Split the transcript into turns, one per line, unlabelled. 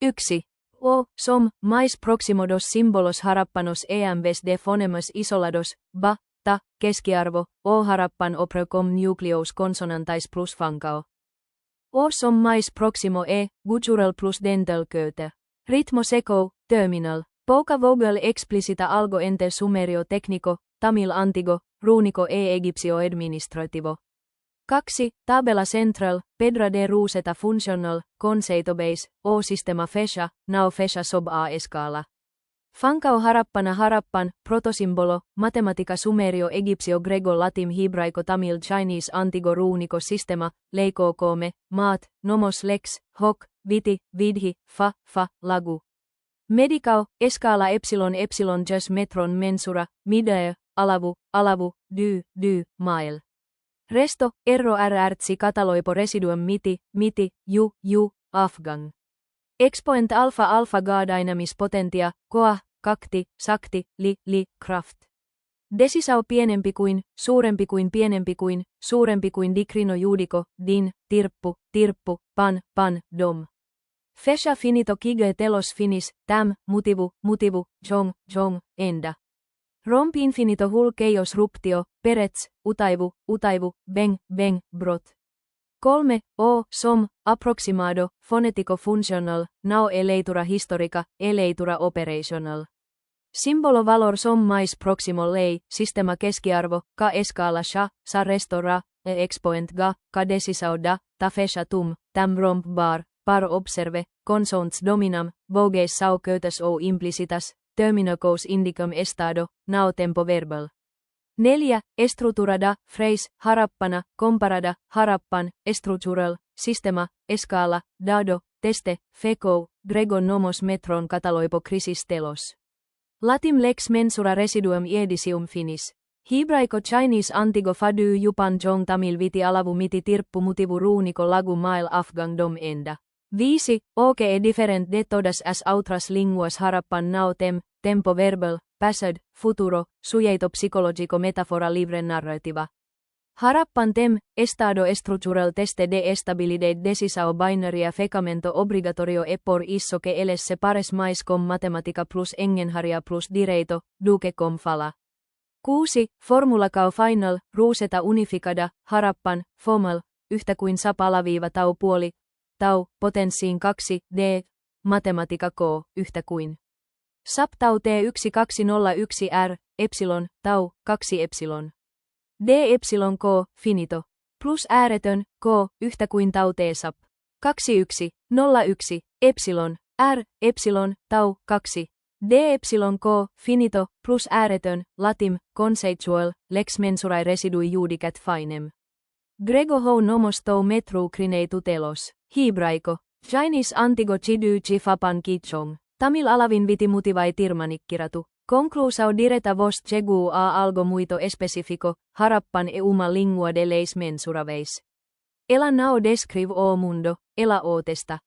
1. O, som, mais proximodos symbolos harappanos eamves de phonemas isolados, ba, ta, keskiarvo, o harappan oprocom nucleus consonantais plus fankao. O som mais proximo e, gutural plus dental köte. Ritmo seco, terminal. Pouka vogel explicita algo ente sumerio tecnico, tamil antigo, ruunico e egipsio administrativo. 2. Tabela central, pedra de ruseta functional, conceito base, o sistema fesha, nao fesha sob a escala. Fankao harappana harappan, protosimbolo, matematika sumerio egipsio grego latim hebraico tamil chinese antigo ruunico sistema, leiko kome, maat, nomos lex, hok, viti, vidhi, fa, lagu. Medicao, escala epsilon epsilon jas metron mensura, midea, alavu, dy, mile. Resto, erro rrtsi kataloipo residuum miti, ju, afgang. Expoent alfa ga dynamis potentia, koa, kakti, sakti, li, kraft. Desisao pienempi kuin, pienempi kuin, suurempi kuin dikrino juudiko, din, tirppu, pan, dom. Fesha finito kige telos finis, tam, mutivu, jong, enda. Romp infinito hul keios ruptio, perets, utaivu, beng, brot. 3. O, som, approximado, fonetico funcional, nao eleitura historica, eleitura operational. Simbolo valor som mais proximo lei, sistema keskiarvo, ka escala sa restora, expoent ka desisao ta fesha tum, tam romp bar, par observe, consonants dominam, voges sao kötes o implicitas, terminacos indicum estado, nao tempo verbal. 4. Estruturada, phrase, harappana, comparada, harappan, estrutural, sistema, escala, dado, teste, feco, grego nomos metron kataloipo crisis telos. Latim lex mensura residuum edisium finis. Hebraico Chinese antigo fadu jupan jong tamil viti alavu miti tirppu mutivu ruunico lagu mail afgang dom enda. 5. Oke e different de todas as outras linguas harappan nao tempo verbal, passad, futuro, sujeito psicologico metafora libre narrativa. Harappan estado estructural teste de estabilidad desisao binaria fecamento obligatorio e por isso que elesse pares mais com matematica plus engenharia plus direito, duke com fala. 6. Formula kao final, ruuseta unificada, harappan, formal, yhtä kuin sapalaviiva tau puoli, tau, potenssiin 2, d, matematika k, yhtä kuin. Sap tau T1201 r, epsilon, tau, 2 epsilon. D epsilon k, finito. Plus ääretön, k, yhtä kuin tau T sap. 2101, epsilon, r, epsilon, tau, 2. D epsilon k, finito, plus ääretön, latim, conceptual, lex mensurae residui judicat finem. Grego hou nomos tou metru crineitu telos. Hebraico. Chinese antigo chidu chifapan kichong. Tamil alavin viti mutivai tirmanikkiratu. Conclusao direta vos chegu a algo muito especifico, harappan e uma lingua de leis mensuraveis. Ela nao descrive o mundo, ela otesta.